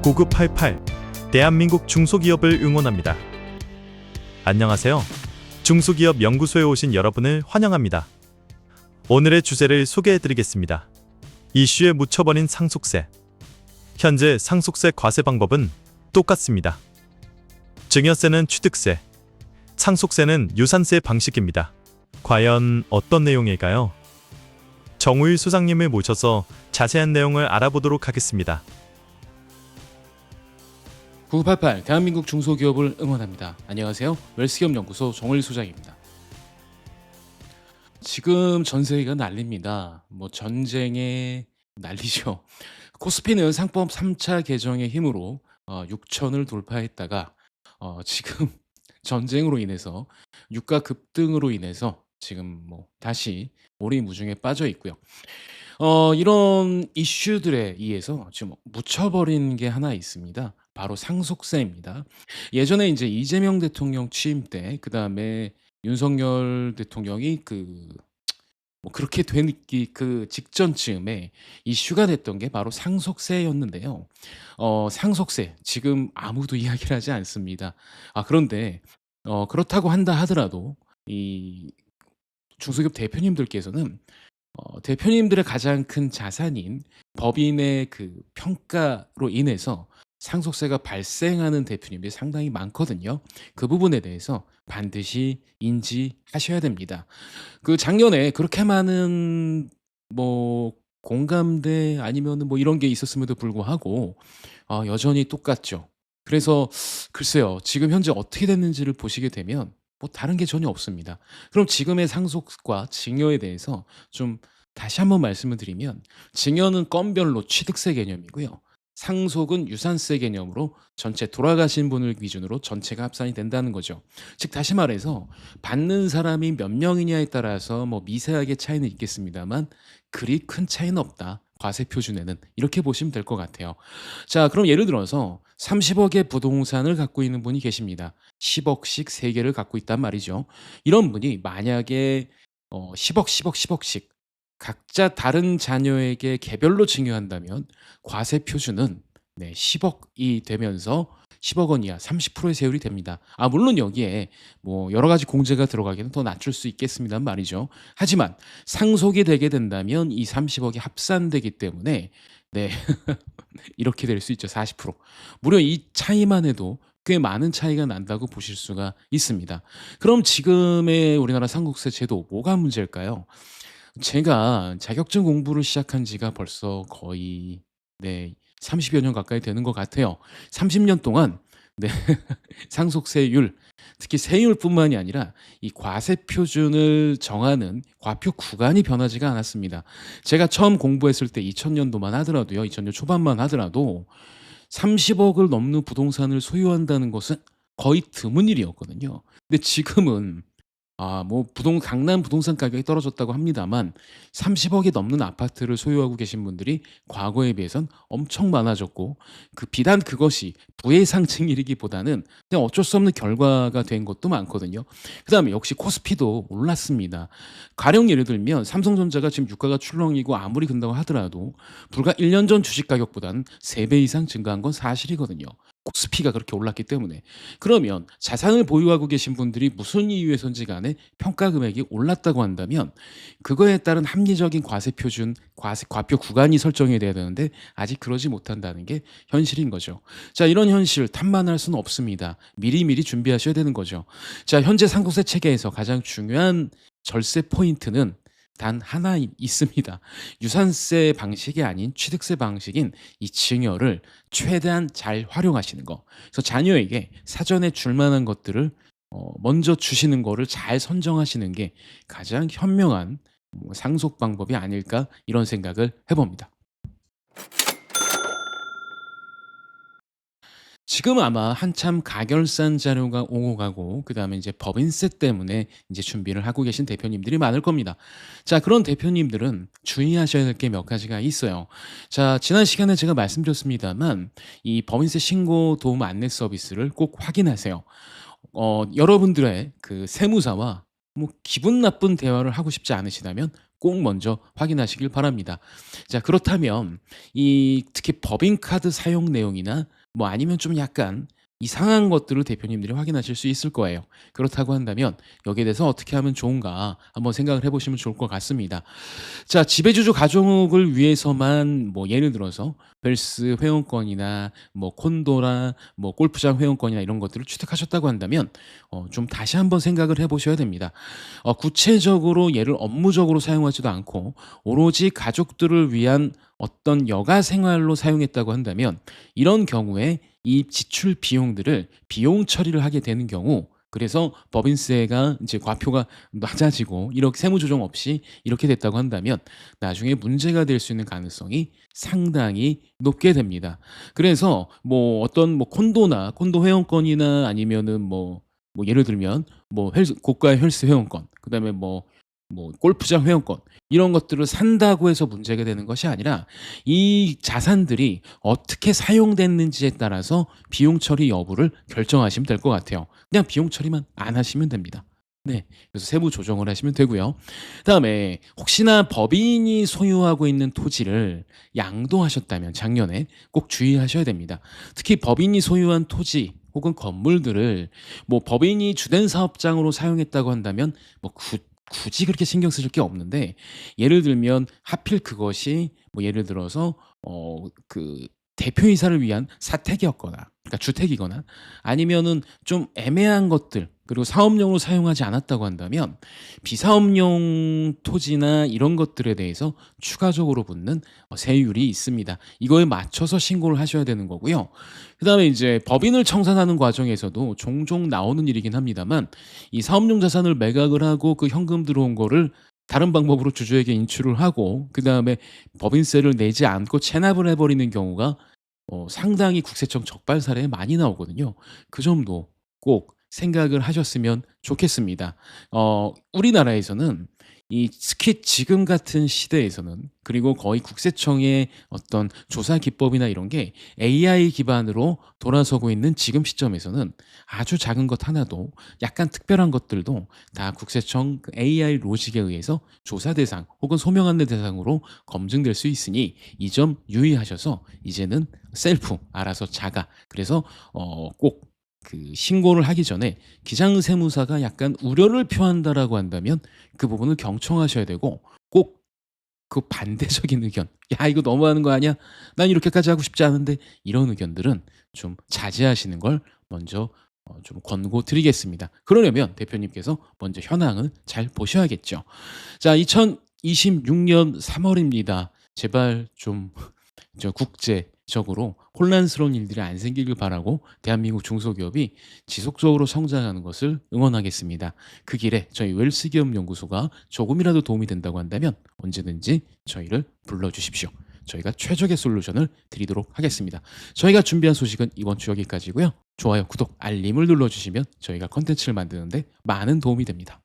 9988 대한민국 중소기업을 응원합니다. 안녕하세요. 중소기업 연구소에 오신 여러분을 환영합니다. 오늘의 주제를 소개해드리겠습니다. 이슈에 묻혀버린 상속세. 현재 상속세 과세 방법은 똑같습니다. 증여세는 취득세, 상속세는 유산세 방식입니다. 과연 어떤 내용일까요? 정우일 소장님을 모셔서 자세한 내용을 알아보도록 하겠습니다. 9988 대한민국 중소기업을 응원합니다. 안녕하세요. 웰스기업 연구소 정우일 소장입니다. 지금 전 세계가 난립니다. 전쟁에 난리죠. 코스피는 상법 3차 개정의 힘으로 6천을 돌파했다가 지금 전쟁으로 인해서 유가 급등으로 인해서 지금 다시 오리무중에 빠져 있고요. 이런 이슈들에 의해서 지금 묻혀버린 게 하나 있습니다. 바로 상속세입니다. 예전에 이제 이재명 대통령 취임 때, 그 다음에 윤석열 대통령이 그렇게 된 그 직전쯤에 이슈가 됐던 게 바로 상속세였는데요. 상속세 지금 아무도 이야기를 하지 않습니다. 그런데 그렇다고 한다 하더라도 이 중소기업 대표님들께서는 대표님들의 가장 큰 자산인 법인의 그 평가로 인해서 상속세가 발생하는 대표님들이 상당히 많거든요. 그 부분에 대해서 반드시 인지하셔야 됩니다. 작년에 그렇게 많은 공감대 아니면 이런 게 있었음에도 불구하고 여전히 똑같죠. 그래서 글쎄요, 지금 현재 어떻게 됐는지를 보시게 되면 다른 게 전혀 없습니다. 그럼 지금의 상속과 증여에 대해서 좀 다시 한번 말씀을 드리면, 증여는 건별로 취득세 개념이고요. 상속은 유산세 개념으로 전체 돌아가신 분을 기준으로 전체가 합산이 된다는 거죠. 즉 다시 말해서 받는 사람이 몇 명이냐에 따라서 미세하게 차이는 있겠습니다만 그리 큰 차이는 없다. 과세 표준에는 이렇게 보시면 될 것 같아요. 자, 그럼 예를 들어서 30억의 부동산을 갖고 있는 분이 계십니다. 10억씩 3개를 갖고 있단 말이죠. 이런 분이 만약에 10억씩 각자 다른 자녀에게 개별로 증여한다면 과세 표준은 10억이 되면서 10억 원 이하 30%의 세율이 됩니다. 물론 여기에 여러 가지 공제가 들어가기는 더 낮출 수 있겠습니다 말이죠. 하지만 상속이 되게 된다면 이 30억이 합산되기 때문에 이렇게 될 수 있죠. 40%. 무려 이 차이만 해도 꽤 많은 차이가 난다고 보실 수가 있습니다. 그럼 지금의 우리나라 상속세 제도 뭐가 문제일까요? 제가 자격증 공부를 시작한 지가 벌써 거의 30여 년 가까이 되는 것 같아요. 30년 동안 상속세율, 특히 세율뿐만이 아니라 이 과세 표준을 정하는 과표 구간이 변하지가 않았습니다. 제가 처음 공부했을 때 2000년도만 하더라도요, 2000년 초반만 하더라도 30억을 넘는 부동산을 소유한다는 것은 거의 드문 일이었거든요. 근데 지금은 강남 부동산 가격이 떨어졌다고 합니다만 30억이 넘는 아파트를 소유하고 계신 분들이 과거에 비해선 엄청 많아졌고, 비단 그것이 부의 상승이기보다는 그냥 어쩔 수 없는 결과가 된 것도 많거든요. 그 다음에 역시 코스피도 올랐습니다. 가령 예를 들면 삼성전자가 지금 유가가 출렁이고 아무리 근다고 하더라도 불과 1년 전 주식 가격보다는 3배 이상 증가한 건 사실이거든요. 코스피가 그렇게 올랐기 때문에. 그러면 자산을 보유하고 계신 분들이 무슨 이유에선지 간에 평가 금액이 올랐다고 한다면 그거에 따른 합리적인 과세 표준, 과표 구간이 설정이 돼야 되는데 아직 그러지 못한다는 게 현실인 거죠. 자, 이런 현실 탓만할 수는 없습니다. 미리미리 준비하셔야 되는 거죠. 자, 현재 상속세 체계에서 가장 중요한 절세 포인트는 단 하나 있습니다. 유산세 방식이 아닌 취득세 방식인 이 증여를 최대한 잘 활용하시는 거. 그래서 자녀에게 사전에 줄 만한 것들을 먼저 주시는 거를 잘 선정하시는 게 가장 현명한 상속 방법이 아닐까, 이런 생각을 해봅니다. 지금 아마 한참 가결산 자료가 오고 가고, 그다음에 이제 법인세 때문에 이제 준비를 하고 계신 대표님들이 많을 겁니다. 자, 그런 대표님들은 주의하셔야 될 게 몇 가지가 있어요. 자, 지난 시간에 제가 말씀드렸습니다만 이 법인세 신고 도움 안내 서비스를 꼭 확인하세요. 여러분들의 세무사와 기분 나쁜 대화를 하고 싶지 않으시다면 꼭 먼저 확인하시길 바랍니다. 자, 그렇다면 이 특히 법인카드 사용 내용이나 뭐 아니면 좀 약간 이상한 것들을 대표님들이 확인하실 수 있을 거예요. 그렇다고 한다면 여기에 대해서 어떻게 하면 좋은가 한번 생각을 해보시면 좋을 것 같습니다. 자, 지배주주 가족을 위해서만 뭐 예를 들어서 벨스 회원권이나 뭐 콘도나 뭐 골프장 회원권이나 이런 것들을 취득하셨다고 한다면 좀 다시 한번 생각을 해보셔야 됩니다. 구체적으로 얘를 업무적으로 사용하지도 않고 오로지 가족들을 위한 어떤 여가 생활로 사용했다고 한다면 이런 경우에 이 지출 비용들을 비용 처리를 하게 되는 경우 그래서 법인세가 이제 과표가 낮아지고 이렇게 세무 조정 없이 이렇게 됐다고 한다면 나중에 문제가 될 수 있는 가능성이 상당히 높게 됩니다. 그래서 뭐 어떤 뭐 콘도나 콘도 회원권이나 아니면은 뭐 예를 들면 뭐 고가의 헬스 회원권, 그다음에 뭐 골프장 회원권 이런 것들을 산다고 해서 문제가 되는 것이 아니라 이 자산들이 어떻게 사용됐는지에 따라서 비용 처리 여부를 결정하시면 될 것 같아요. 그냥 비용 처리만 안 하시면 됩니다. 네, 그래서 세부 조정을 하시면 되고요. 그다음에 혹시나 법인이 소유하고 있는 토지를 양도하셨다면 작년에 꼭 주의하셔야 됩니다. 특히 법인이 소유한 토지 혹은 건물들을 뭐 법인이 주된 사업장으로 사용했다고 한다면 뭐 굳이 그렇게 신경 쓰실 게 없는데 예를 들면 하필 그것이 뭐 예를 들어서 그 대표이사를 위한 사택이었거나 그러니까 주택이거나 아니면은 좀 애매한 것들 그리고 사업용으로 사용하지 않았다고 한다면 비사업용 토지나 이런 것들에 대해서 추가적으로 붙는 세율이 있습니다. 이거에 맞춰서 신고를 하셔야 되는 거고요. 그다음에 이제 법인을 청산하는 과정에서도 종종 나오는 일이긴 합니다만 이 사업용 자산을 매각을 하고 그 현금 들어온 거를 다른 방법으로 주주에게 인출을 하고 그다음에 법인세를 내지 않고 체납을 해버리는 경우가 상당히 국세청 적발 사례에 많이 나오거든요. 그 점도 꼭 생각을 하셨으면 좋겠습니다. 우리나라에서는 이 특히 지금 같은 시대에서는 그리고 거의 국세청의 어떤 조사 기법이나 이런 게 AI 기반으로 돌아서고 있는 지금 시점에서는 아주 작은 것 하나도 약간 특별한 것들도 다 국세청 그 AI 로직에 의해서 조사 대상 혹은 소명 안내 대상으로 검증될 수 있으니 이 점 유의하셔서 이제는 셀프 알아서 자가 그래서 꼭 그 신고를 하기 전에 기장세무사가 약간 우려를 표한다라고 한다면 그 부분을 경청하셔야 되고 꼭 그 반대적인 의견, 야 이거 너무하는 거 아니야? 난 이렇게까지 하고 싶지 않은데 이런 의견들은 좀 자제하시는 걸 먼저 좀 권고드리겠습니다. 그러려면 대표님께서 먼저 현황을 잘 보셔야겠죠. 자, 2026년 3월입니다. 제발 좀 국제적으로 혼란스러운 일들이 안 생기길 바라고 대한민국 중소기업이 지속적으로 성장하는 것을 응원하겠습니다. 그 길에 저희 웰스기업연구소가 조금이라도 도움이 된다고 한다면 언제든지 저희를 불러주십시오. 저희가 최적의 솔루션을 드리도록 하겠습니다. 저희가 준비한 소식은 이번 주 여기까지고요. 좋아요, 구독, 알림을 눌러주시면 저희가 컨텐츠를 만드는데 많은 도움이 됩니다.